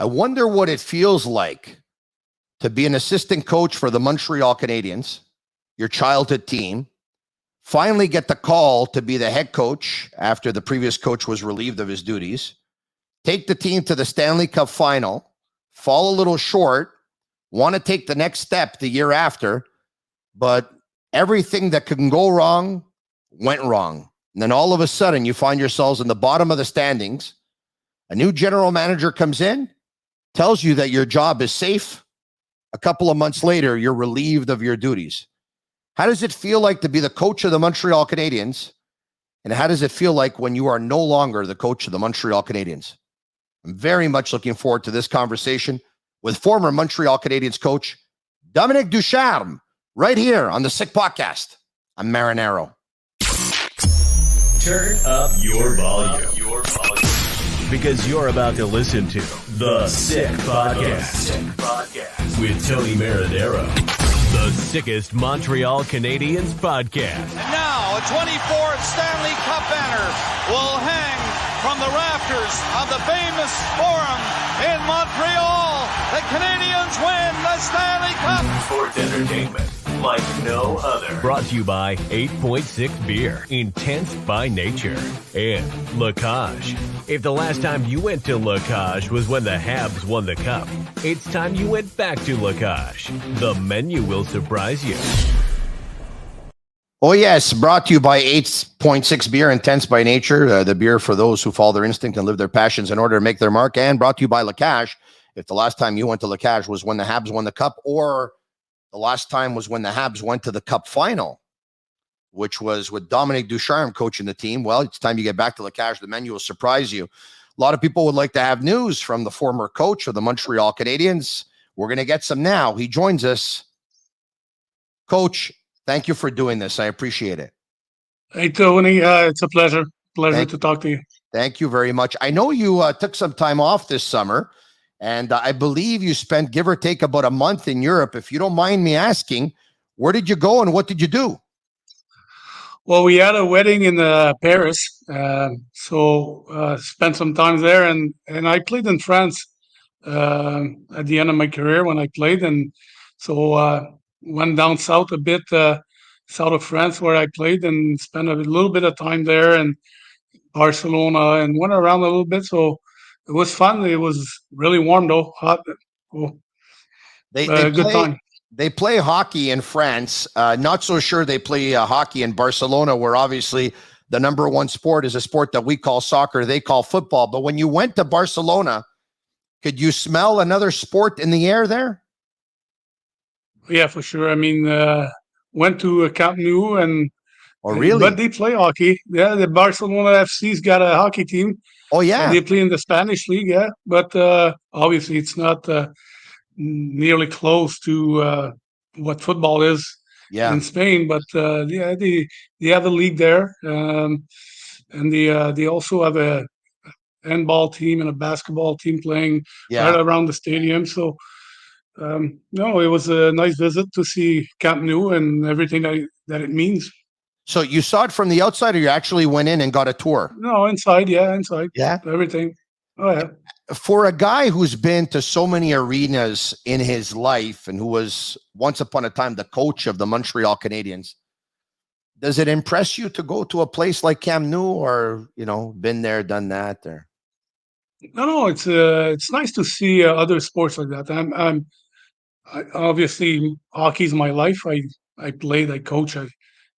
I wonder what it feels like to be an assistant coach for the Montreal Canadiens, your childhood team, finally get the call to be the head coach after the previous coach was relieved of his duties, take the team to the Stanley Cup Final, fall a little short, want to take the next step the year after, but everything that can go wrong went wrong. And then all of a sudden you find yourselves in the bottom of the standings. A new general manager comes in, tells you that your job is safe. A couple of months later, you're relieved of your duties. How does it feel like to be the coach of the Montreal Canadiens? And how does it feel like when you are no longer the coach of the Montreal Canadiens? I'm very much looking forward to this conversation with former Montreal Canadiens coach Dominique Ducharme right here on the Sick Podcast. I'm Marinaro. Turn up your volume. Because you're about to listen to The Sick Podcast with Tony Marinaro. The sickest Montreal Canadiens podcast. And now a 24th Stanley Cup banner will hang from the rafters of the famous Forum in Montreal. The Canadiens win the Stanley Cup. Sports entertainment like no other. Brought to you by 8.6 Beer, intense by nature, and La Cage. If the last time you went to La Cage was when the Habs won the Cup, it's time you went back to La Cage. The menu will surprise you. Oh, yes. Brought to you by 8.6 Beer, intense by nature. The beer for those who follow their instinct and live their passions in order to make their mark. And brought to you by La Cage. If the last time you went to La Cage was when the Habs won the Cup, or the last time was when the Habs went to the Cup Final, which was with Dominique Ducharme coaching the team, well, it's time you get back to La Cage. The menu will surprise you. A lot of people would like to have news from the former coach of the Montreal Canadiens. We're going to get some now. He joins us. Coach, thank you for doing this. I appreciate it. Hey, Tony. It's a pleasure. Pleasure to talk to you. Thank you very much. I know you took some time off this summer, and I believe you spent, give or take, about a month in Europe. If you don't mind me asking, where did you go and what did you do? Well, we had a wedding in Paris, so spent some time there, and I played in France at the end of my career when I played, and so went down south a bit, south of France where I played, and spent a little bit of time there, and Barcelona, and went around a little bit. So it was fun. It was really warm though, hot. Cool. Good time. They play hockey in France. Not so sure they play hockey in Barcelona, where obviously the number one sport is a sport that we call soccer. They call football. But when you went to Barcelona, could you smell another sport in the air there? Yeah, for sure. I mean, went to Camp Nou and. Oh, really? But they play hockey. Yeah, the Barcelona FC's got a hockey team. Oh, yeah. They play in the Spanish league, yeah. But obviously it's not nearly close to what football is in Spain. But yeah, they have a league there. And they also have a handball team and a basketball team playing right around the stadium. So, no, it was a nice visit to see Camp Nou and everything that it means. So you saw it from the outside, or you actually went in and got a tour? No, inside. Yeah, inside. Yeah. Everything. Oh, yeah. For a guy who's been to so many arenas in his life and who was once upon a time the coach of the Montreal Canadiens, does it impress you to go to a place like Camp Nou, or, been there, done that? Or? No, it's nice to see other sports like that. I obviously hockey's my life. I played, I coach,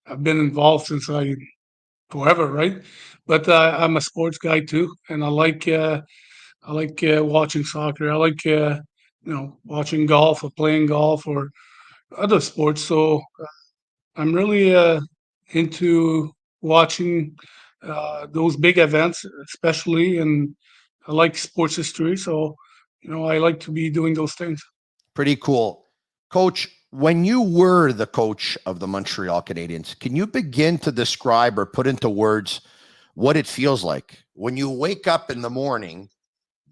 I've been involved since forever, right? But I'm a sports guy too, and I like watching soccer. I like watching golf or playing golf or other sports. So I'm really into watching those big events, especially, and I like sports history. So I like to be doing those things. Pretty cool, Coach. When you were the coach of the Montreal Canadiens, can you begin to describe or put into words what it feels like when you wake up in the morning?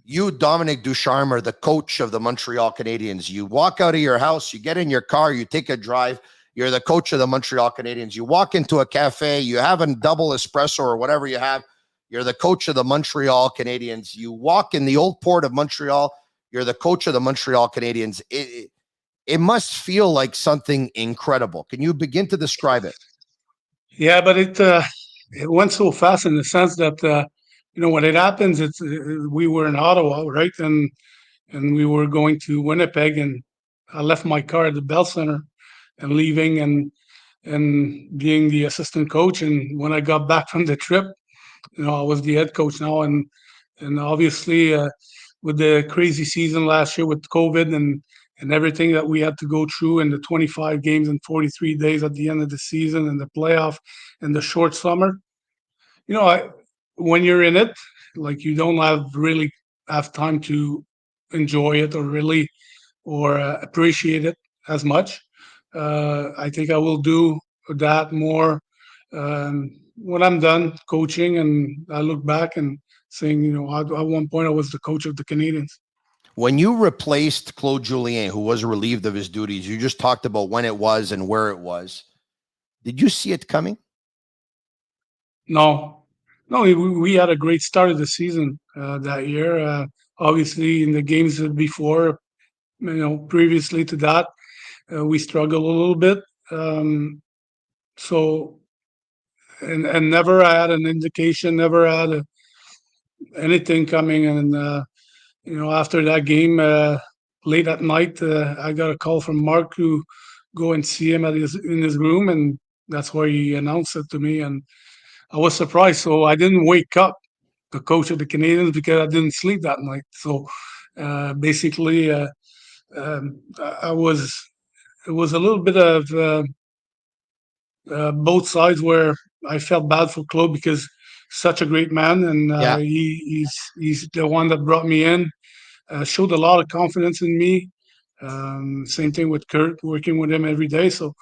You, Dominique Ducharme, are the coach of the Montreal Canadiens. You walk out of your house, you get in your car, you take a drive. You're the coach of the Montreal Canadiens. You walk into a cafe, you have a double espresso or whatever you have. You're the coach of the Montreal Canadiens. You walk in the old port of Montreal. You're the coach of the Montreal Canadiens. It must feel like something incredible. Can you begin to describe it? Yeah, but it went so fast in the sense that when it happens, it's we were in Ottawa, right, and we were going to Winnipeg, and I left my car at the Bell Center and leaving and being the assistant coach. And when I got back from the trip, I was the head coach now, and obviously with the crazy season last year with COVID and everything that we had to go through in the 25 games in 43 days at the end of the season and the playoff and the short summer, when you're in it, like you don't really have time to enjoy it or appreciate it as much. I think I will do that more when I'm done coaching, and I look back and saying, at one point I was the coach of the Canadiens. When you replaced Claude Julien, who was relieved of his duties, you just talked about when it was and where it was. Did you see it coming? No, we had a great start of the season that year. Obviously, in the games before, previously to that, we struggled a little bit. So, and never had an indication, never had anything coming. And, after that game, late at night, I got a call from Mark to go and see him in his room. And that's where he announced it to me. And I was surprised. So I didn't wake up the coach of the Canadiens because I didn't sleep that night. So basically, it was a little bit of both sides where I felt bad for Claude because such a great man, and he's the one that brought me in, showed a lot of confidence in me. Same thing with Kurt, working with him every day. So,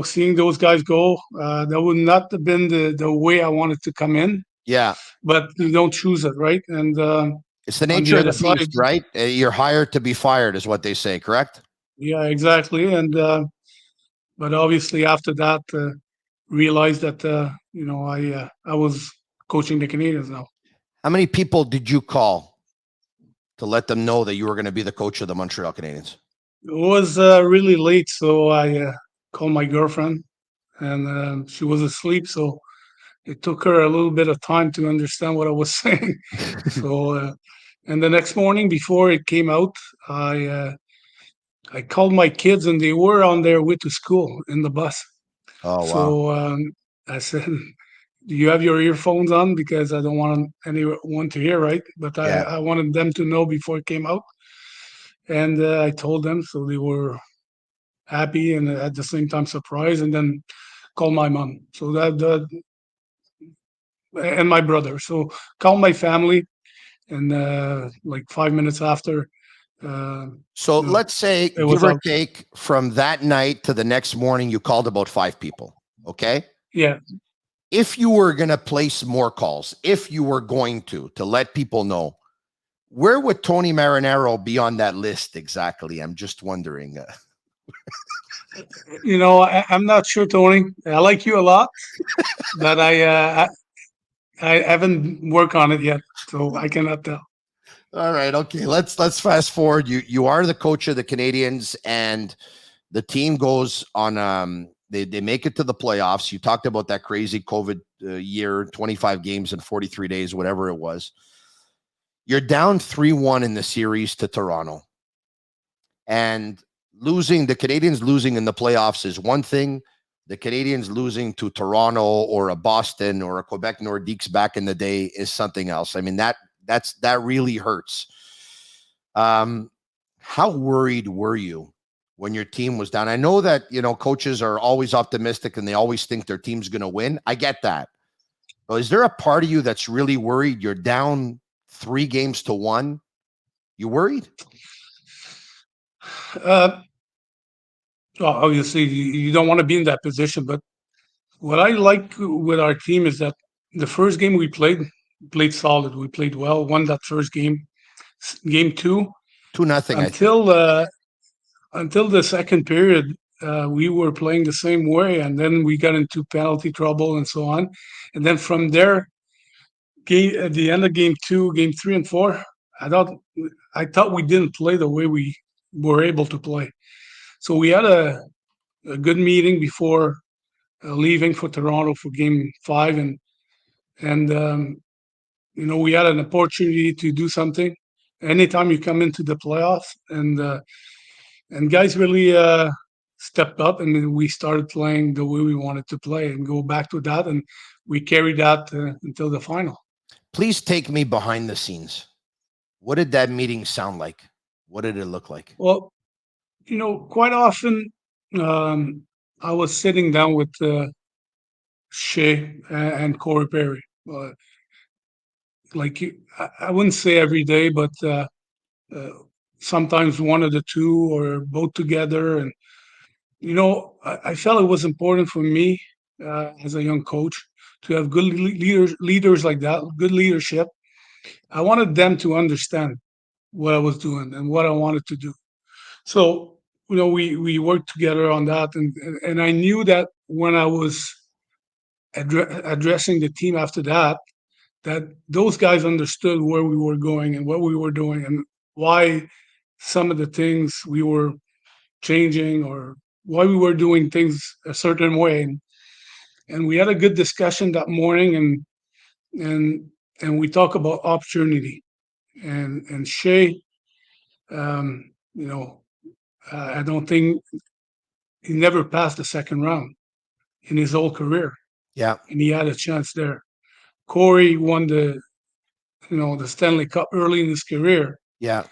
seeing those guys go, that would not have been the way I wanted to come in. Yeah. But you don't choose it, right? And it's the nature of the beast, right? You're hired to be fired is what they say, correct? Yeah, exactly. And but obviously after that, realized that I was coaching the Canadiens now. How many people did you call to let them know that you were going to be the coach of the Montreal Canadiens? It was really late, so I called my girlfriend, and she was asleep, so it took her a little bit of time to understand what I was saying. So, and the next morning before it came out, I called my kids, and they were on their way to school in the bus. Oh, wow. So I said, do you have your earphones on? Because I don't want anyone to hear, right? But I wanted them to know before it came out. And I told them, so they were happy and at the same time surprised, and then called my mom. So that and my brother. So called my family, and like 5 minutes after. So let's say, give or take, from that night to the next morning, you called about 5 people. Okay. Yeah. If you were going to place more calls, if you were going to let people know, where would Tony Marinaro be on that list exactly? I'm just wondering. I'm not sure, Tony. I like you a lot, but I haven't worked on it yet, so I cannot tell. All right. Okay. Let's fast forward. You are the coach of the Canadiens, and the team goes on. They make it to the playoffs. You talked about that crazy COVID year, 25 games in 43 days, whatever it was. You're down 3-1 in the series to Toronto, and the Canadiens losing in the playoffs is one thing. The Canadiens losing to Toronto or a Boston or a Quebec Nordiques back in the day is something else. I mean, that really hurts. How worried were you when your team was down? I know that, coaches are always optimistic and they always think their team's going to win. I get that. But is there a part of you that's really worried? You're down 3-1. You worried? Obviously, you don't want to be in that position. But what I like with our team is that the first game we played solid. We played well, won that first game. Game 2, 2-0. Until the second period, we were playing the same way, and then we got into penalty trouble and so on. And then from there, at the end of game 2, game 3 and 4, I thought we didn't play the way we were able to play. So we had a good meeting before leaving for Toronto for Game 5, and we had an opportunity to do something. Anytime you come into the playoffs, and guys really stepped up, and then we started playing the way we wanted to play and go back to that, and we carried that until the final. Please take me behind the scenes. What did that meeting sound like? What did it look like? Well, quite often I was sitting down with Shea and Corey Perry. I wouldn't say every day, but uh, sometimes one of the two or both together. And I felt it was important for me as a young coach to have good leaders like that, good leadership. I wanted them to understand what I was doing and what I wanted to do. So we worked together on that, and I knew that when I was addressing the team after that, that those guys understood where we were going and what we were doing and why some of the things we were changing or why we were doing things a certain way. And we had a good discussion that morning, and we talk about opportunity. And Shea, um, you know, I don't think he never passed the second round in his whole career, Yeah. and he had a chance there. Corey won the Stanley Cup early in his career. Yeah.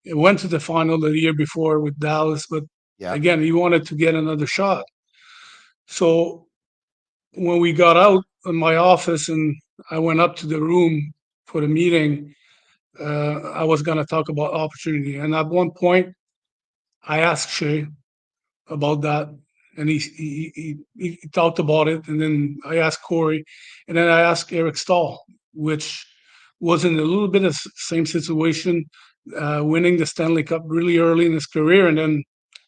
It went to the final the year before with Dallas, but Yeah. again, he wanted to get another shot. So when we got out of my office and I went up to the room for the meeting, I was going to talk about opportunity. And at one point, I asked Shea about that, and he talked about it. And then I asked Corey, and then I asked Eric Stahl, which was in a little bit of same situation, winning the Stanley Cup really early in his career, and then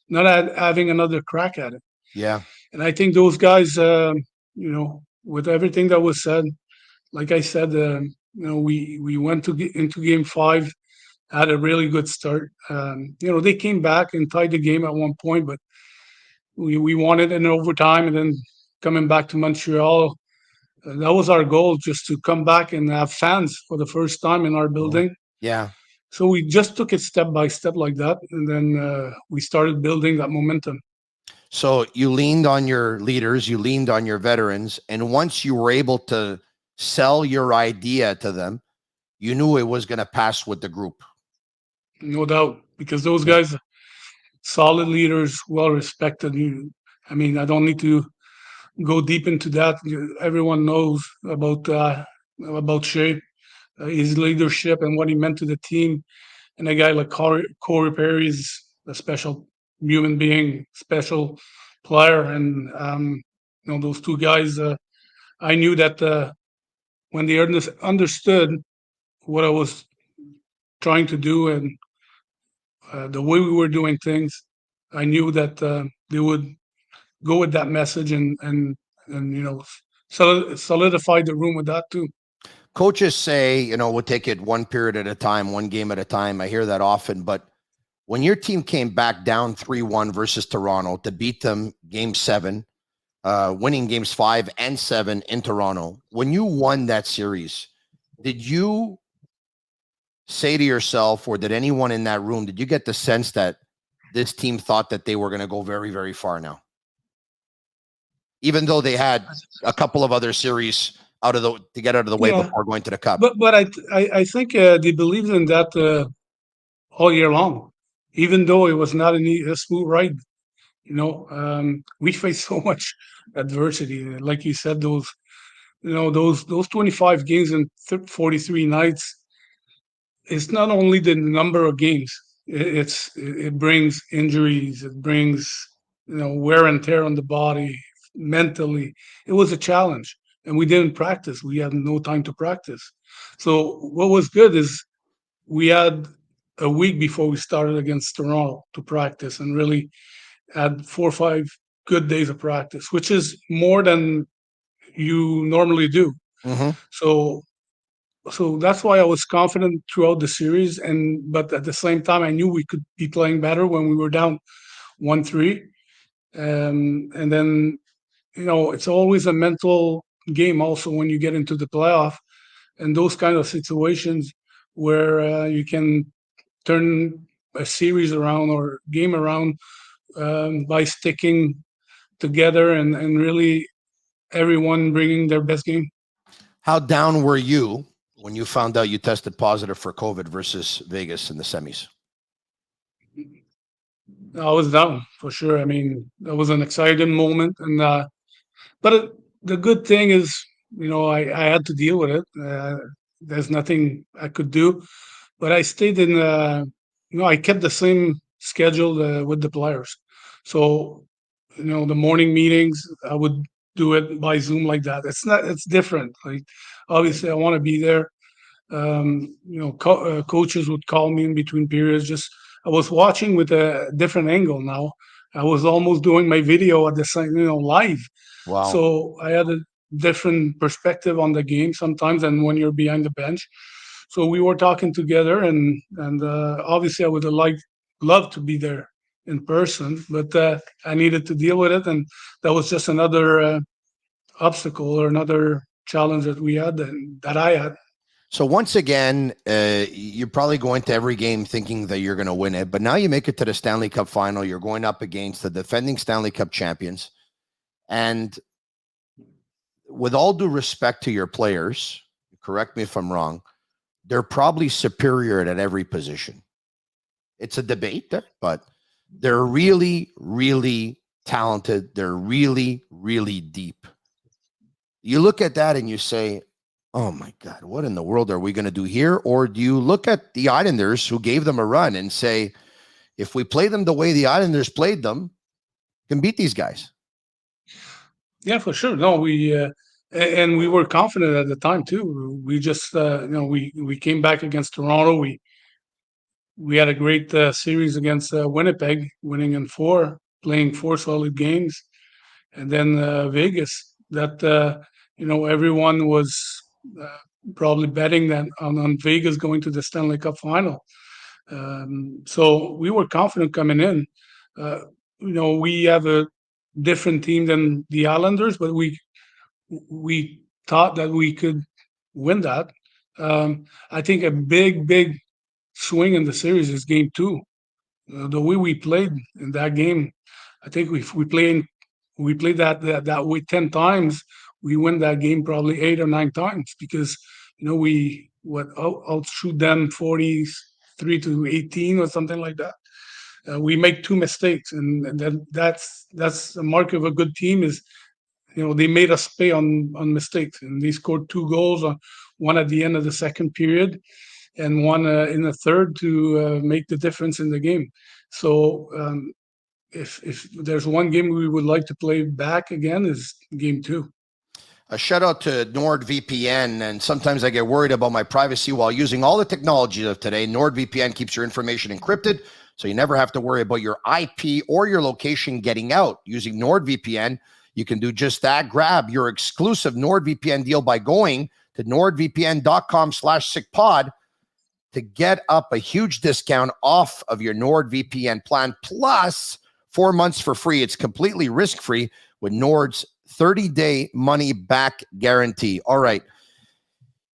not having another crack at it. Yeah. And I think those guys, with everything that was said, like I said, we went into Game 5, had a really good start. They came back and tied the game at one point, but we won it in overtime, and then coming back to Montreal, that was our goal, just to come back and have fans for the first time in our building. Yeah. So we just took it step by step like that, and then we started building that momentum. So you leaned on your leaders, you leaned on your veterans, and once you were able to sell your idea to them, you knew it was going to pass with the group. No doubt, because those guys, solid leaders, well respected. I don't need to go deep into that. Everyone knows about Shea, his leadership and what he meant to the team. And a guy like Corey Perry is a special human being, special player. And those two guys, I knew that when they understood what I was trying to do and the way we were doing things, I knew that they would go with that message and solidify the room with that too. Coaches say, we'll take it one period at a time, one game at a time. I hear that often, but when your team came back down 3-1 versus Toronto to beat them Game 7, winning Games 5 and 7 in Toronto, when you won that series, did you say to yourself, or did anyone in that room, did you get the sense that this team thought that they were going to go very, very far now? Even though they had a couple of other series to get out of the way before going to the Cup. But I think they believed in that all year long, even though it was not a smooth ride. We faced so much adversity. Like you said, those 25 games and 43 nights. It's not only the number of games. It brings injuries. It brings wear and tear on the body, mentally. It was a challenge, and we didn't practice. We had no time to practice. So what was good is we had a week before we started against Toronto to practice, and really had 4 or 5 good days of practice, which is more than you normally do. Mm-hmm. So so that's why I was confident throughout the series. But at the same time, I knew we could be playing better when we were down 1-3. And then, it's always a mental game also when you get into the playoff and those kind of situations where you can turn a series around or game around by sticking together and really everyone bringing their best game. How down were you when you found out you tested positive for COVID versus Vegas in the semis? I was down for sure. I mean, that was an exciting moment, but the good thing is, I had to deal with it. There's nothing I could do, but I stayed in. I kept the same schedule with the players. So, the morning meetings, I would do it by Zoom like that. It's different. Like, obviously, I want to be there. Coaches would call me in between periods. I was watching with a different angle now. I was almost doing my video at the same, live. Wow. So I had a different perspective on the game sometimes than when you're behind the bench. So we were talking together, and obviously I would have loved to be there in person, but I needed to deal with it, and that was just another obstacle or another challenge that we had and that I had. So once again, you're probably going to every game thinking that you're going to win it, but now you make it to the Stanley Cup Final. You're going up against the defending Stanley Cup champions, and with all due respect to your players, correct me if I'm wrong, they're probably superior at every position. It's a debate there, but they're really, really talented. They're really, really deep. You look at that and you say, oh my God, what in the world are we going to do here? Or do you look at the Islanders who gave them a run and say, if we play them the way the Islanders played them, can beat these guys? Yeah, for sure. No, and we were confident at the time too. We just, we came back against Toronto. We had a great series against Winnipeg, winning in 4, playing 4 solid games, and then Vegas. That everyone was probably betting that on Vegas going to the Stanley Cup Final. So we were confident coming in. We have a different team than the Islanders, but we thought that we could win that. I think a big swing in the series is game 2. The way we played in that game, I think we played that way 10 times. We win that game probably 8 or 9 times because we would outshoot them 43-18 or something like that. We make 2 mistakes, and that's a mark of a good team is they made us pay on mistakes, and they scored 2 goals, one at the end of the second period and one in the third to make the difference in the game. So if there's one game we would like to play back again is game 2. A shout out to NordVPN, and sometimes I get worried about my privacy while using all the technology of today. NordVPN keeps your information encrypted, so you never have to worry about your IP or your location getting out. Using NordVPN, you can do just that. Grab your exclusive NordVPN deal by going to nordvpn.com/sickpod to get up a huge discount off of your NordVPN plan, plus 4 months for free. It's completely risk-free with Nord's 30-day money-back guarantee. All right.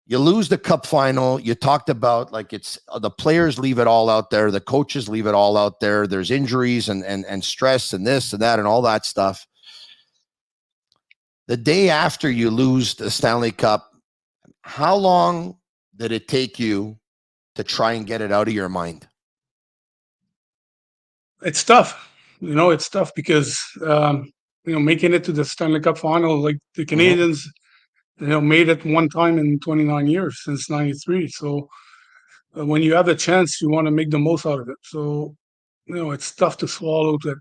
You lose the cup final. You talked about it's the players leave it all out there. The coaches leave it all out there. There's injuries and stress and this and that and all that stuff. The day after you lose the Stanley Cup, how long did it take you to try and get it out of your mind? It's tough. It's tough because, making it to the Stanley Cup Final, like the Canadiens, made it one time in 29 years since 93. So when you have a chance, you want to make the most out of it. So, it's tough to swallow that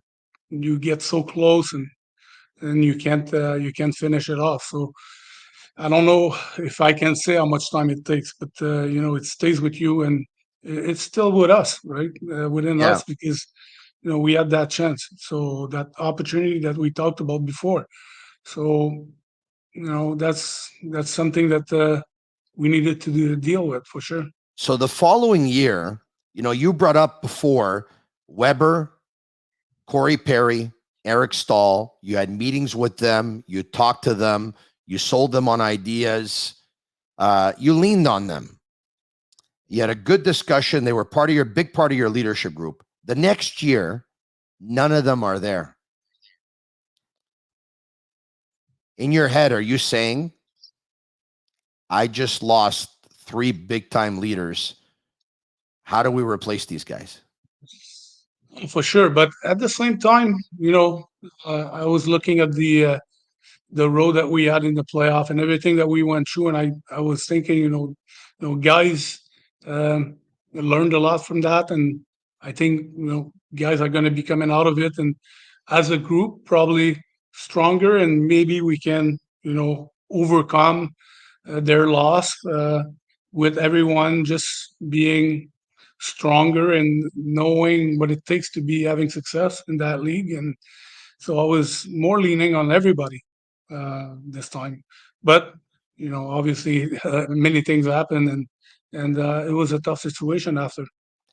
you get so close and you can't finish it off. So I don't know if I can say how much time it takes, but it stays with you, and it's still with us, right? Within us, because we had that chance, so that opportunity that we talked about before. So that's something that we needed to deal with for sure. So the following year, you brought up before Weber, Corey Perry, Eric Stahl. You had meetings with them. You talked to them. You sold them on ideas. You leaned on them. You had a good discussion. They were big part of your leadership group. The next year, none of them are there. In your head, are you saying, I just lost 3 big-time leaders? How do we replace these guys? For sure, but at the same time, I was looking at the road that we had in the playoff and everything that we went through, and I was thinking, guys learned a lot from that, and I think guys are going to be coming out of it, and as a group, probably stronger, and maybe we can overcome their loss with everyone just being stronger and knowing what it takes to be having success in that league. And so I was more leaning on everybody this time, but obviously many things happened, and it was a tough situation after.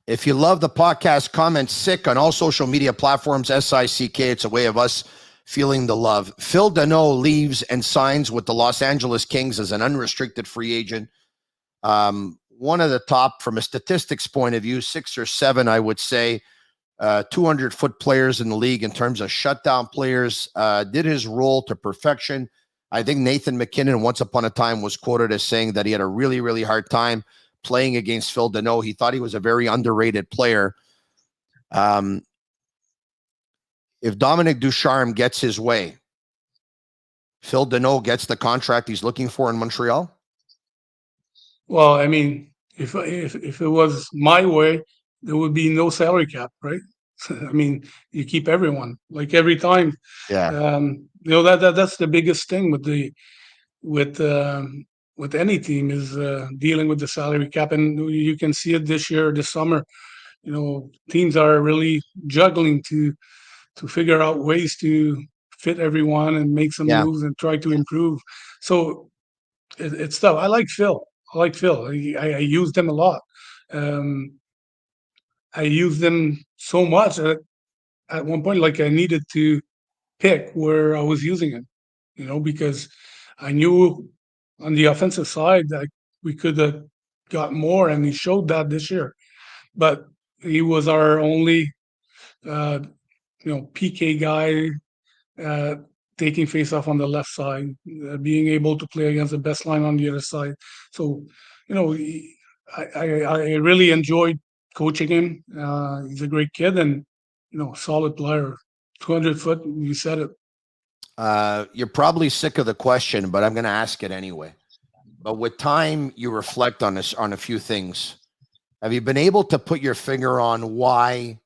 If you love the podcast, comment SICK on all social media platforms, SICK. It's a way of us feeling the love. Phil Danault leaves and signs with the Los Angeles Kings as an unrestricted free agent. One of the top, from a statistics point of view, 6 or 7, I would say, 200-foot players in the league in terms of shutdown players, did his role to perfection. I think Nathan McKinnon, once upon a time, was quoted as saying that he had a really, really hard time playing against Phil Danault. He thought he was a very underrated player. If Dominique Ducharme gets his way, Phil Danault gets the contract he's looking for in Montreal? Well, I mean, if it was my way, there would be no salary cap, right? I mean, you keep everyone, like every time. Yeah. That's the biggest thing with any team is dealing with the salary cap, and you can see it this year, this summer. Teams are really juggling to figure out ways to fit everyone and make some moves and try to improve. So it's tough. I like Phil. I use them a lot. I use them so much at one point, like I needed to pick where I was using it, because I knew on the offensive side that we could have got more, and he showed that this year. But he was our only, PK guy, taking face-off on the left side, being able to play against the best line on the other side. So, I really enjoyed coaching him. He's a great kid and, solid player. 200-foot, you said it. You're probably sick of the question, but I'm going to ask it anyway. But with time, you reflect on a few things. Have you been able to put your finger on why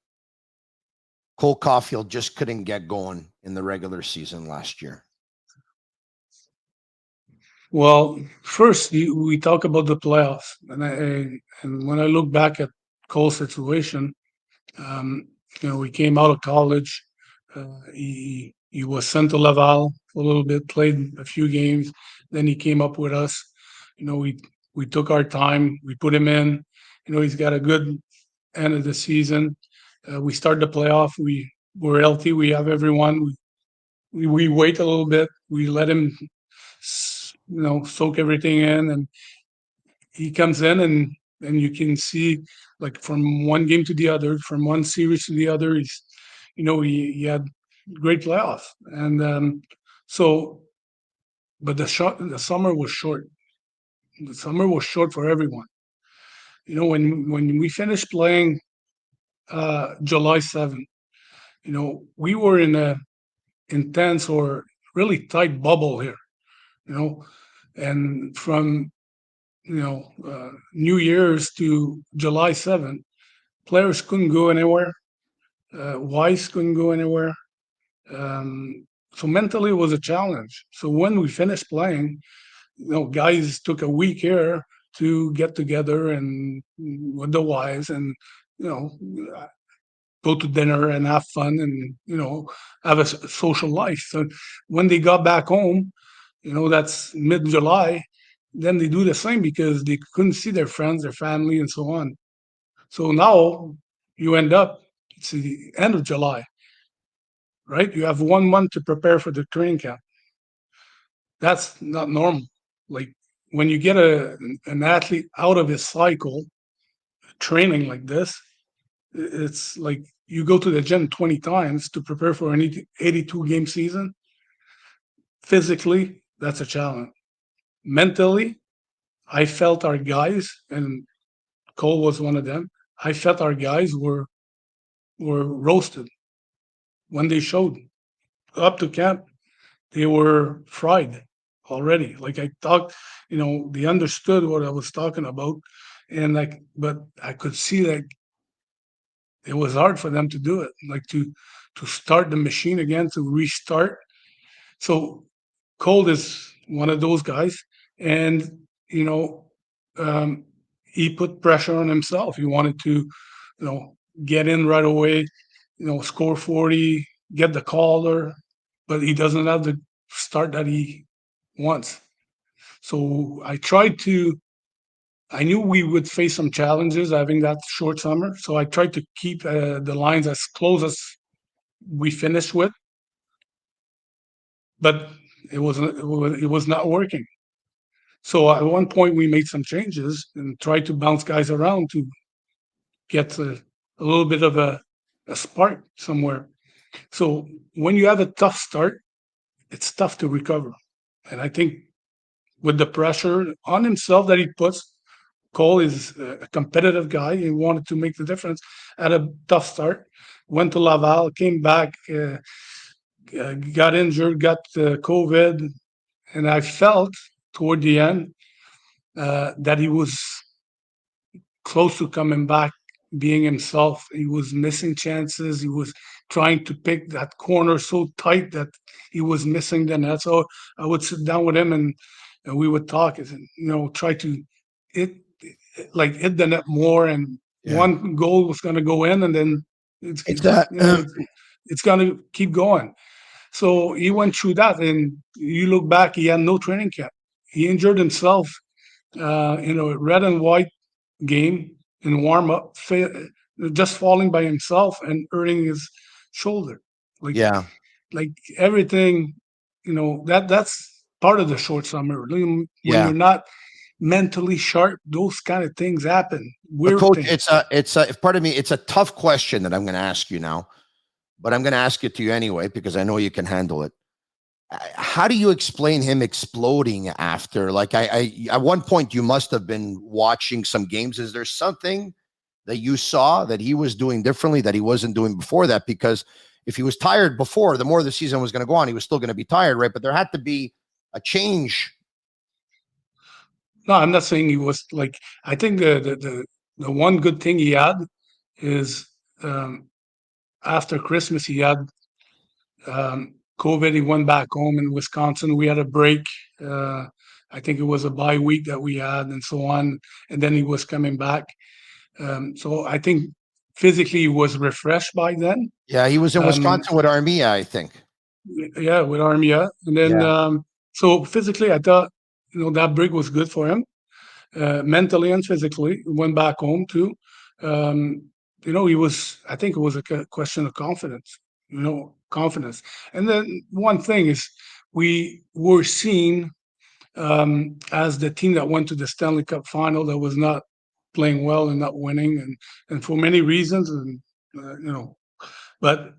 Cole Caufield just couldn't get going in the regular season last year? Well, first we talk about the playoffs, and when I look back at Cole's situation, we came out of college. He was sent to Laval for a little bit, played a few games, then he came up with us. We took our time, we put him in. He's got a good end of the season. We start the playoff. We're healthy. We have everyone. We wait a little bit. We let him, soak everything in, and he comes in, and you can see, like, from one game to the other, from one series to the other, he had great playoffs, and but the summer was short. The summer was short for everyone. When we finished playing July 7th, we were in a intense or really tight bubble here, and from New Year's to July 7th, players couldn't go anywhere. Weiss couldn't go anywhere. So mentally, it was a challenge. So when we finished playing, guys took a week here to get together and with the wives and go to dinner and have fun and have a social life. So when they got back home, that's mid-July, then they do the same because they couldn't see their friends, their family, and so on. So now you end up, it's the end of July, right? You have 1 month to prepare for the training camp. That's not normal. Like when you get an athlete out of his cycle, training like this, it's like you go to the gym 20 times to prepare for an 82 game season. Physically, that's a challenge. Mentally, I felt our guys, and Cole was one of them. I felt our guys were roasted when they showed up to camp. They were fried already. Like I thought, they understood what I was talking about, and but I could see that it was hard for them to do it, like to start the machine again, to restart. So Cole is one of those guys, and you know, um, he put pressure on himself. He wanted to, get in right away, score 40, get the caller, but he doesn't have the start that he wants. So I knew we would face some challenges having that short summer. So I tried to keep the lines as close as we finished with, but it was not working. So at one point we made some changes and tried to bounce guys around to get a little bit of a spark somewhere. So when you have a tough start, it's tough to recover. And I think with the pressure on himself that he puts, Cole is a competitive guy. He wanted to make the difference. Had a tough start, went to Laval, came back, got injured, got COVID, and I felt toward the end that he was close to coming back, being himself. He was missing chances. He was trying to pick that corner so tight that he was missing the net. So I would sit down with him and we would talk and try to hit the net more. And one goal was going to go in, and then it's going to keep going. So he went through that, and you look back, he had no training camp. He injured himself, red and white game in warm up, just falling by himself and hurting his shoulder. Like everything, that's part of the short summer. When you're not mentally sharp, those kind of things happen. Weird Coach, things. it's a tough question that I'm going to ask you now, but I'm going to ask it to you anyway because I know you can handle it. How do you explain him exploding after? Like I at one point you must have been watching some games. Is there something that you saw that he was doing differently that he wasn't doing before that? Because if he was tired before, the more the season was going to go on, he was still going to be tired, right? But there had to be a change. No, I'm not saying he was like. I think the one good thing he had is after Christmas he had COVID. He went back home in Wisconsin. We had a break. I think it was a bye week that we had, and so on. And then he was coming back. So I think physically he was refreshed by then. Yeah, he was in Wisconsin with Armia, I think. Yeah, with Armia, and then so physically, I thought that break was good for him, mentally and physically. He went back home too. He was. I think it was a question of confidence. Confidence. And then one thing is we were seen as the team that went to the Stanley Cup Final that was not playing well and not winning, and for many reasons, and but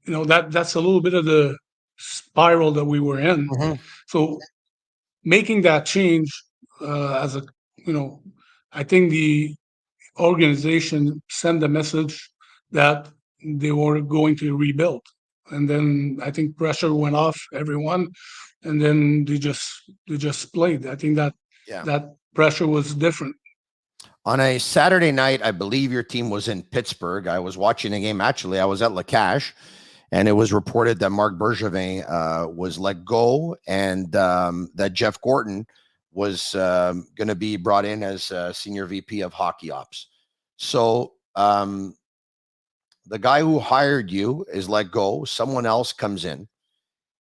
that's a little bit of the spiral that we were in. Mm-hmm. So making that change I think the organization sent a message that they were going to rebuild, and then I think pressure went off everyone, and then they just played. I think that pressure was different. On a Saturday night, I believe your team was in Pittsburgh. I was watching a game. Actually, I was at La Cache, and it was reported that Marc Bergevin was let go, and that Jeff Gorton was going to be brought in as senior VP of hockey ops. So the guy who hired you is let go. Someone else comes in.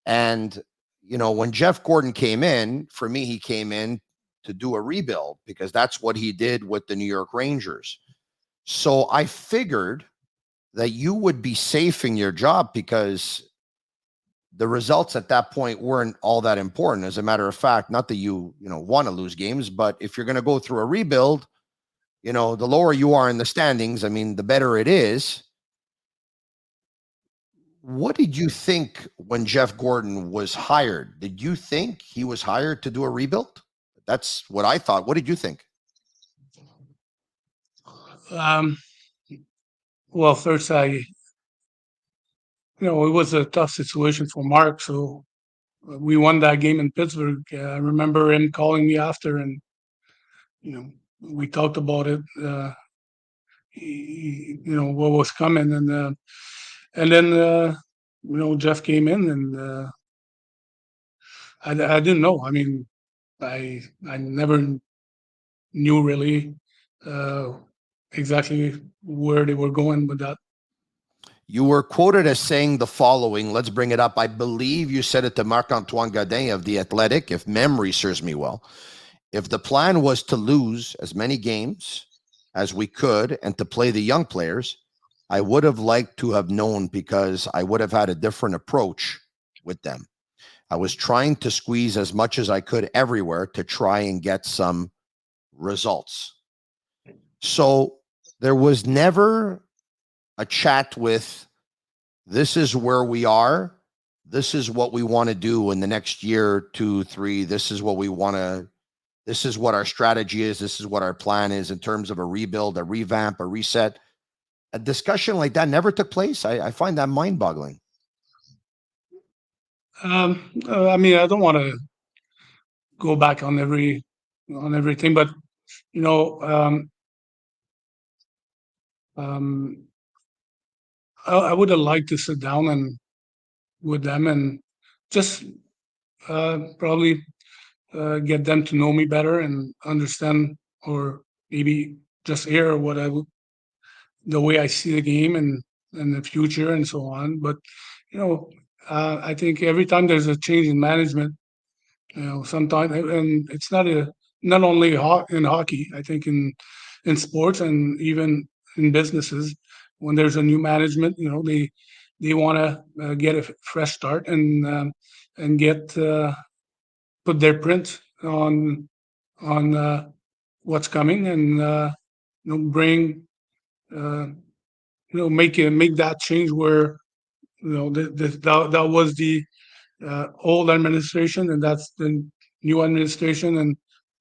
And, when Jeff Gorton came in, for me, he came in to do a rebuild because that's what he did with the New York Rangers. So I figured that you would be safe in your job because the results at that point weren't all that important. As a matter of fact, not that you want to lose games, but if you're going to go through a rebuild, the lower you are in the standings, I mean, the better it is. What did you think when Jeff Gordon was hired? Did you think he was hired to do a rebuild? That's what I thought. What did you think? Well, first, it was a tough situation for Mark. So we won that game in Pittsburgh. I remember him calling me after, and we talked about it. What was coming, and then Jeff came in, and I didn't know. I mean, I never knew really exactly where they were going with that. You were quoted as saying the following. Let's bring it up. I believe you said it to Marc-Antoine Godin of The Athletic, if memory serves me well. If the plan was to lose as many games as we could and to play the young players, I would have liked to have known because I would have had a different approach with them. I was trying to squeeze as much as I could everywhere to try and get some results. So there was never a chat with, this is where we are. This is what we want to do in the next year, 2, 3. This is what we want to, this is what our strategy is. This is what our plan is in terms of a rebuild, a revamp, a reset. A discussion like that never took place. I find that mind-boggling. I mean, I don't want to go back on everything, but I would have liked to sit down and with them and just probably get them to know me better and understand, or maybe just hear what the way I see the game and the future and so on. But I think every time there's a change in management, sometimes, and it's not only in hockey. I think in sports and even in businesses, when there's a new management, they want to get a fresh start and get put their print on what's coming and bring make that change where that was the old administration and that's the new administration, and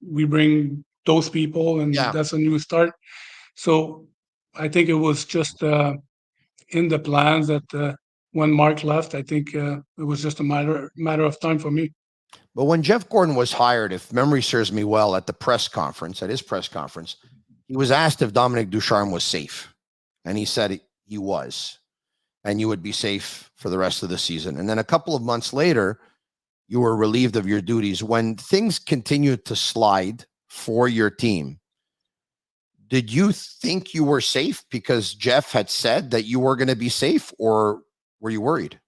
we bring those people and that's a new start. So I think it was just in the plans that when Mark left, I think it was just a matter of time for me. But when Jeff Gordon was hired, if memory serves me well, at his press conference, he was asked if Dominique Ducharme was safe. And he said he was. And you would be safe for the rest of the season. And then a couple of months later, you were relieved of your duties. When things continued to slide for your team, did you think you were safe because Jeff had said that you were going to be safe, or were you worried?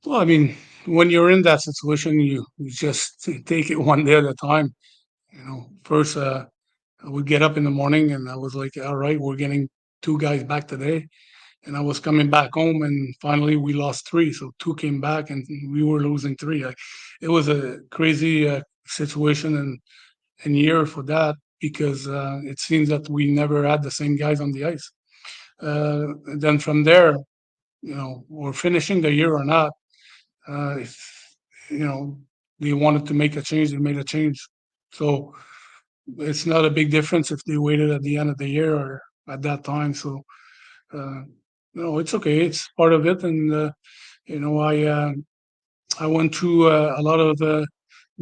Well, I mean, when you're in that situation, you just take it one day at a time. First, I would get up in the morning and I was like, all right, we're getting 2 guys back today. And I was coming back home and finally we lost 3. So 2 came back and we were losing 3. It was a crazy situation and year for that because it seems that we never had the same guys on the ice. And then from there, we're finishing the year or not. If they wanted to make a change, they made a change. So it's not a big difference if they waited at the end of the year or at that time. So it's okay. It's part of it, and I went through a lot of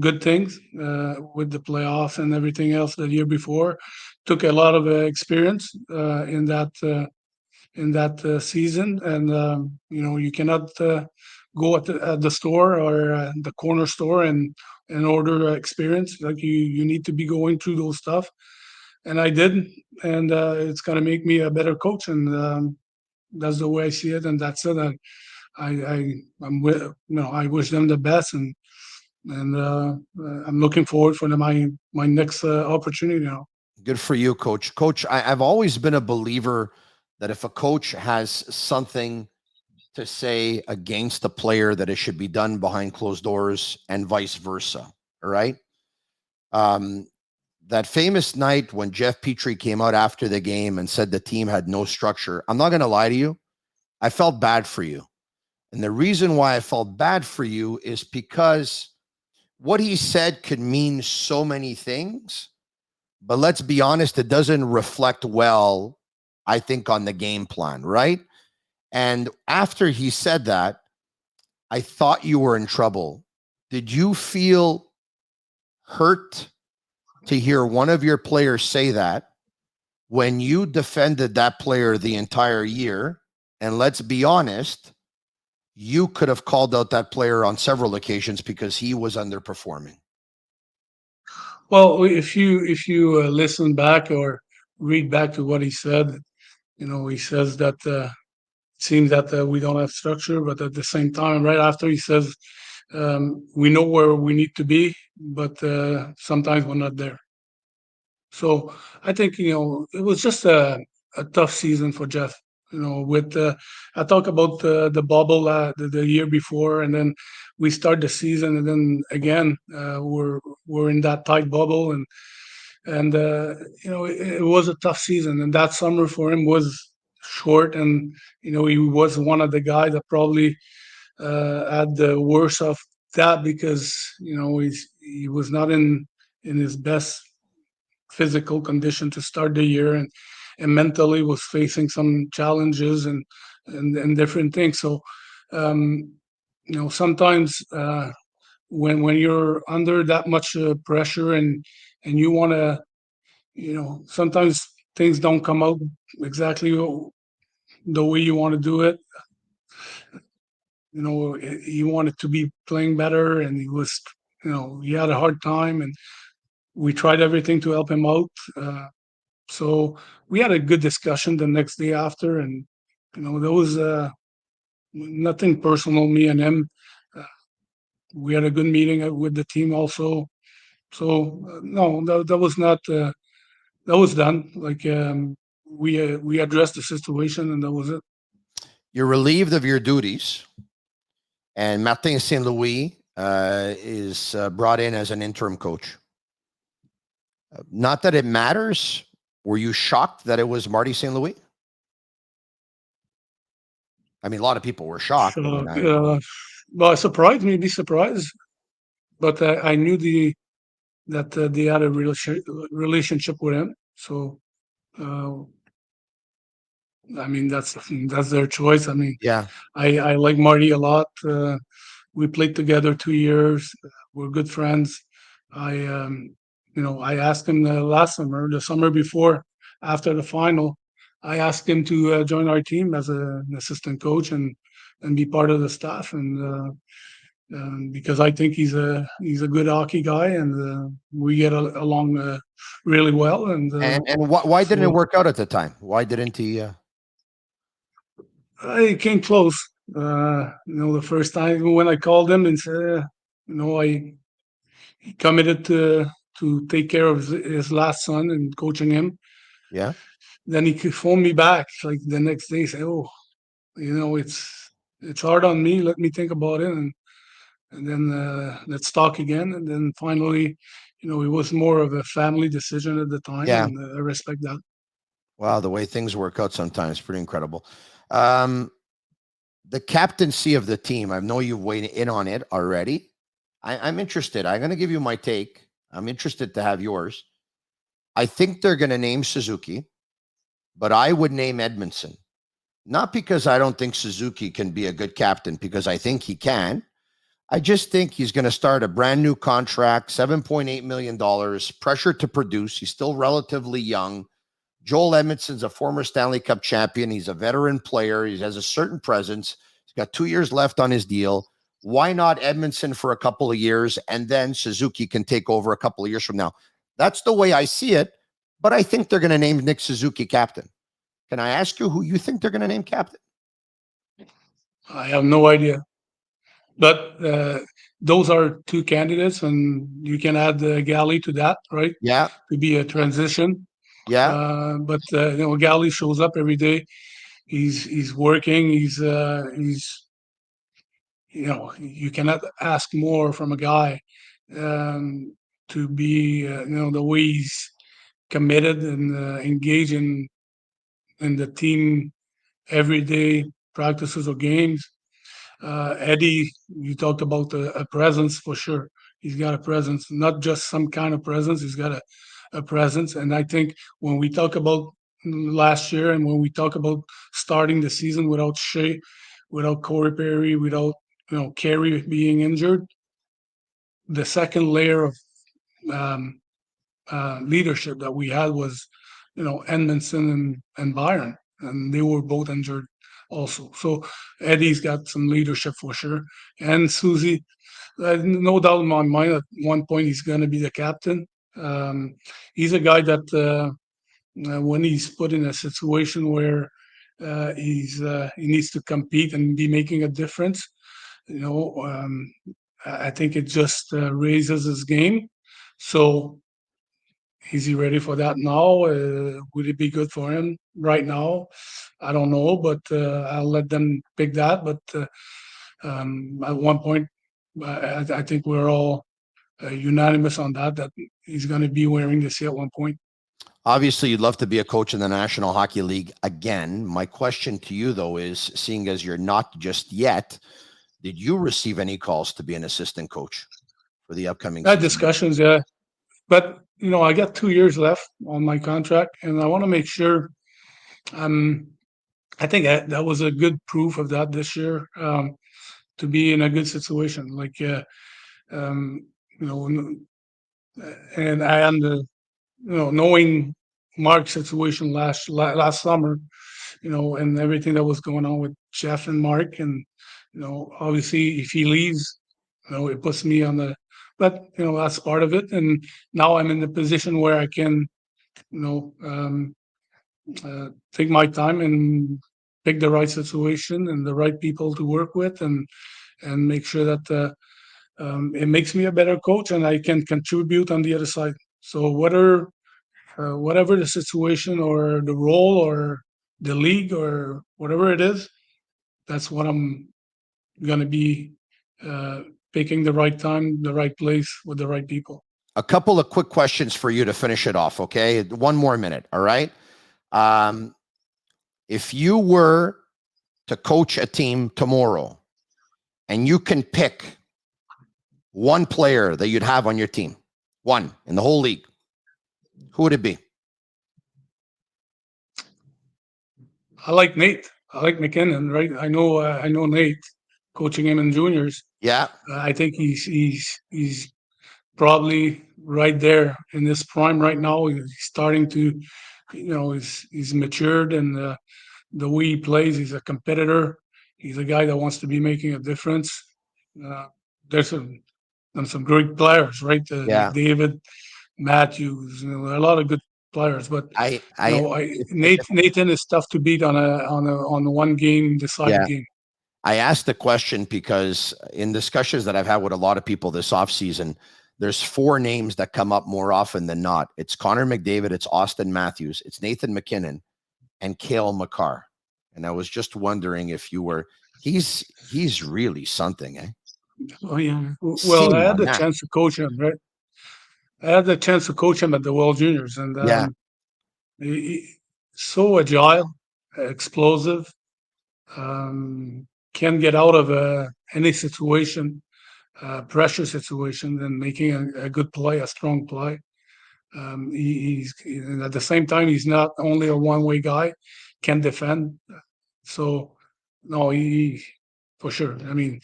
good things with the playoffs and everything else the year before. Took a lot of experience in that season, and you cannot go at the store or the corner store and order experience. Like you need to be going through those stuff, and I did, and it's gonna make me a better coach, and that's the way I see it, and that's it. I wish them the best, and and I'm looking forward for my next opportunity now. Good for you, Coach. Coach, I've always been a believer that if a coach has something to say against the player, that it should be done behind closed doors and vice versa. All right. That famous night when Jeff Petry came out after the game and said the team had no structure, I'm not going to lie to you. I felt bad for you. And the reason why I felt bad for you is because what he said could mean so many things, but let's be honest, it doesn't reflect well, I think, on the game plan, right? And after he said that, I thought you were in trouble. Did you feel hurt to hear one of your players say that when you defended that player the entire year? And let's be honest, you could have called out that player on several occasions because he was underperforming. Well, if you listen back or read back to what he said, he says that it seems that we don't have structure, but at the same time, right after he says we know where we need to be, but sometimes we're not there. So I think it was just a tough season for Jeff. With I talk about the bubble the year before, and then we start the season, and then again we're in that tight bubble, and it was a tough season, and that summer for him was short, and he was one of the guys that probably had the worst of that because he was not in his best physical condition to start the year, and mentally was facing some challenges and different things. So sometimes when you're under that much pressure and you want to sometimes things don't come out exactly the way you want to do it. He wanted to be playing better, and he had a hard time, and we tried everything to help him out. So we had a good discussion the next day after, and there was nothing personal, me and him. We had a good meeting with the team also. So no, that was not that was done. Like we addressed the situation, and that was it. You're relieved of your duties, and Martin St. Louis is brought in as an interim coach. Not that it matters. Were you shocked that it was Marty St. Louis? I mean, a lot of people were shocked. So, well, surprised, maybe surprised, but I knew that they had a relationship with him. So, I mean, that's their choice. I mean, yeah, I like Marty a lot. We played together 2 years. We're good friends. I asked him the summer before, after the final, I asked him to join our team as an assistant coach and be part of the staff. And because I think he's a good hockey guy, and we get along really well. And why didn't it work out at the time? Why didn't he? He came close. The first time when I called him and said, he committed to take care of his last son and coaching him. Yeah. Then he could phone me back like the next day, say, "Oh, it's hard on me. Let me think about it, and then let's talk again." And then finally, it was more of a family decision at the time, Yeah. and I respect that. Wow, the way things work out sometimes, pretty incredible. The captaincy of the team, I know you've weighed in on it already. I'm interested. I'm going to give you my take. I'm interested to have yours. I think they're going to name Suzuki, but I would name Edmondson. Not because I don't think Suzuki can be a good captain, because I think he can. I just think he's going to start a brand new contract, $7.8 million, pressure to produce. He's still relatively young. Joel Edmondson's a former Stanley Cup champion. He's a veteran player. He has a certain presence. He's got 2 years left on his deal. Why not Edmondson for a couple of years, and then Suzuki can take over a couple of years from now? That's the way I see it, but I think they're going to name Nick Suzuki captain. Can I ask you who you think they're going to name captain? I have no idea. But those are two candidates, and you can add Galley to that, right? Yeah. To be a transition. Yeah. But Galley shows up every day. He's working. He's you cannot ask more from a guy to be the way he's committed and engaged in the team every day practices or games. Eddie, you talked about a presence for sure. He's got a presence, not just some kind of presence. He's got a presence, and I think when we talk about last year and when we talk about starting the season without Shea, without Corey Perry, without Carey being injured, the second layer of um, leadership that we had was Edmondson and Byron, and they were both injured also. So Eddie's got some leadership for sure, and Susie, no doubt in my mind at one point he's going to be the captain. He's a guy that when he's put in a situation where he needs to compete and be making a difference, I think it just raises his game. So is he ready for that now? Would it be good for him right now? I don't know, but I'll let them pick that. But at one point, I think we're all unanimous on that he's going to be wearing the C at one point. Obviously, you'd love to be a coach in the National Hockey League again. My question to you, though, is seeing as you're not just yet, did you receive any calls to be an assistant coach for the upcoming season? Discussions, yeah. But, I got 2 years left on my contract, and I want to make sure I think that was a good proof of that this year, to be in a good situation. Like, and I am knowing Mark's situation last summer, and everything that was going on with Jeff and Mark, and obviously if he leaves, it puts me on the. But that's part of it, and now I'm in the position where I can, take my time and pick the right situation and the right people to work with, and make sure that it makes me a better coach and I can contribute on the other side. So whatever the situation or the role or the league or whatever it is, that's what I'm going to be picking the right time, the right place with the right people. A couple of quick questions for you to finish it off, okay? 1 more minute, all right? If you were to coach a team tomorrow and you can pick one player that you'd have on your team, one in the whole league, who would it be? I like Nate. I like McKinnon, right? I know Nate, coaching him in juniors. Yeah. I think he's probably right there in this prime right now. He's starting to, he's matured, and the way he plays, he's a competitor. He's a guy that wants to be making a difference. There's some great players, right? Yeah. David, Matthews, a lot of good players. But Nathan is tough to beat on a one game decided game. I asked the question because in discussions that I've had with a lot of people this offseason, there's 4 names that come up more often than not. It's Connor McDavid, it's Austin Matthews, it's Nathan McKinnon, and Cale Makar. And I was just wondering if you were, he's really something, eh? Oh, yeah. Well, I had the chance to coach him, right? I had the chance to coach him at the World Juniors, and he's so agile, explosive, can get out of any situation, pressure situation, and making a good play, a strong play. He's and at the same time, he's not only a one-way guy, can defend. So, no, he for sure. I mean,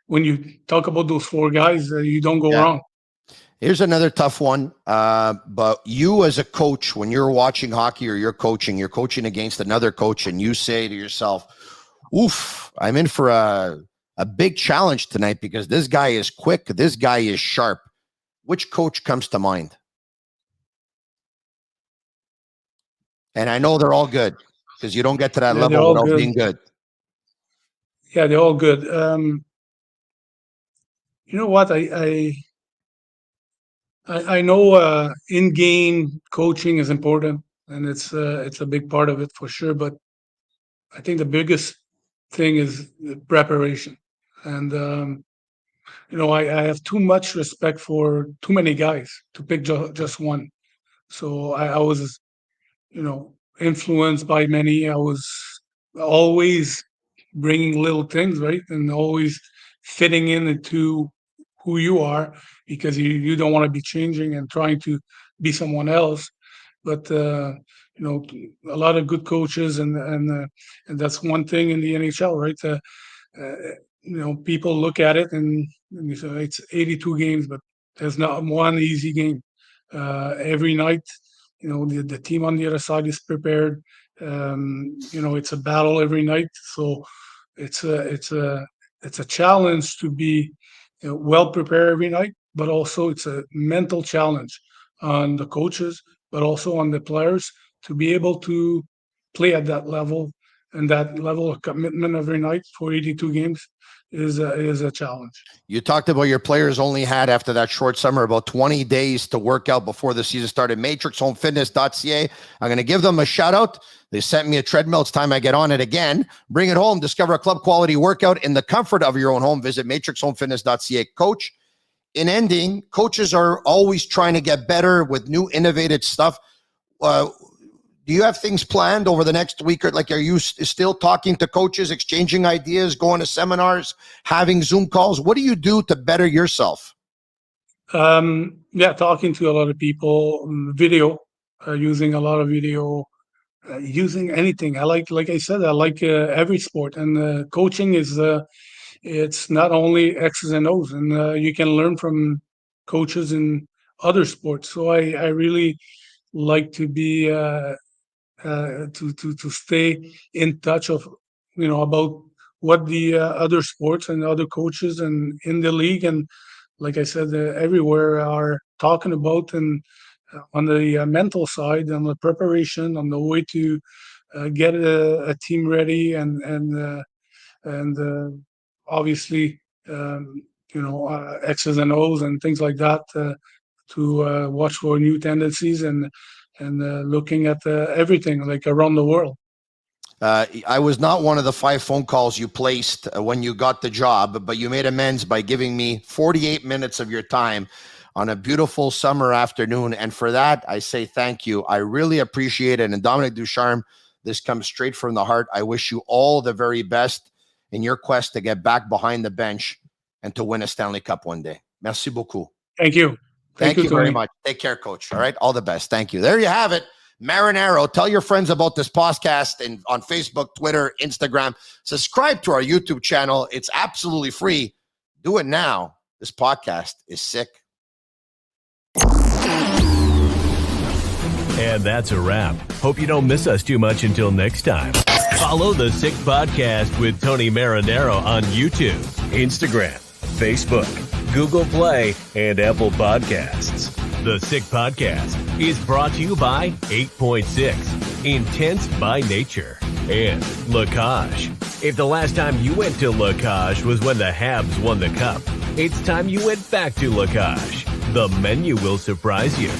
when you talk about those 4 guys, you don't go wrong. Here's another tough one. But you as a coach, when you're watching hockey or you're coaching against another coach, and you say to yourself, oof, I'm in for a big challenge tonight because this guy is quick, this guy is sharp. Which coach comes to mind? And I know they're all good because you don't get to that level without being good. Yeah, they're all good. You know what? I know in-game coaching is important, and it's a big part of it for sure. But I think the biggest thing is the preparation. And I have too much respect for too many guys to pick just one. So I was, influenced by many. I was always bringing little things, right, and always fitting into who you are, because you don't want to be changing and trying to be someone else. But a lot of good coaches, and that's one thing in the NHL, right? People look at it and you say it's 82 games, but there's not one easy game. Every night, the team on the other side is prepared. It's a battle every night, so it's a challenge to be well prepared every night, but also it's a mental challenge on the coaches, but also on the players to be able to play at that level, and that level of commitment every night for 82 games is a challenge. You talked about your players only had, after that short summer, about 20 days to work out before the season started. MatrixHomeFitness.ca. I'm going to give them a shout out. They sent me a treadmill. It's time I get on it again. Bring it home. Discover a club quality workout in the comfort of your own home. Visit MatrixHomeFitness.ca. Coach, in ending, coaches are always trying to get better with new innovative stuff. Do you have things planned over the next week? Or are you still talking to coaches, exchanging ideas, going to seminars, having Zoom calls? What do you do to better yourself? Talking to a lot of people, video, using a lot of video, using anything. Like I said, I like every sport, and coaching is it's not only X's and O's, and you can learn from coaches in other sports. So I really like to be to stay in touch of about what the other sports and other coaches and in the league, and like I said, everywhere are talking about, and on the mental side, on the preparation, on the way to get a team ready, and obviously X's and O's and things like that, to watch for new tendencies, and looking at everything like around the world. I was not one of the 5 phone calls you placed when you got the job, but you made amends by giving me 48 minutes of your time on a beautiful summer afternoon. And for that, I say thank you. I really appreciate it. And Dominique Ducharme, this comes straight from the heart. I wish you all the very best in your quest to get back behind the bench and to win a Stanley Cup one day. Merci beaucoup. Thank you. Thank you very much. Take care, Coach. All right. All the best. Thank you. There you have it. Marinaro. Tell your friends about this podcast and on Facebook, Twitter, Instagram. Subscribe to our YouTube channel. It's absolutely free. Do it now. This podcast is sick. And that's a wrap. Hope you don't miss us too much until next time. Follow the Sick Podcast with Tony Marinaro on YouTube, Instagram, Facebook, Google Play, and Apple Podcasts. The Sick Podcast is brought to you by 8.6, Intense by Nature, and La Cage. If the last time you went to La Cage was when the Habs won the Cup, it's time you went back to La Cage. The menu will surprise you.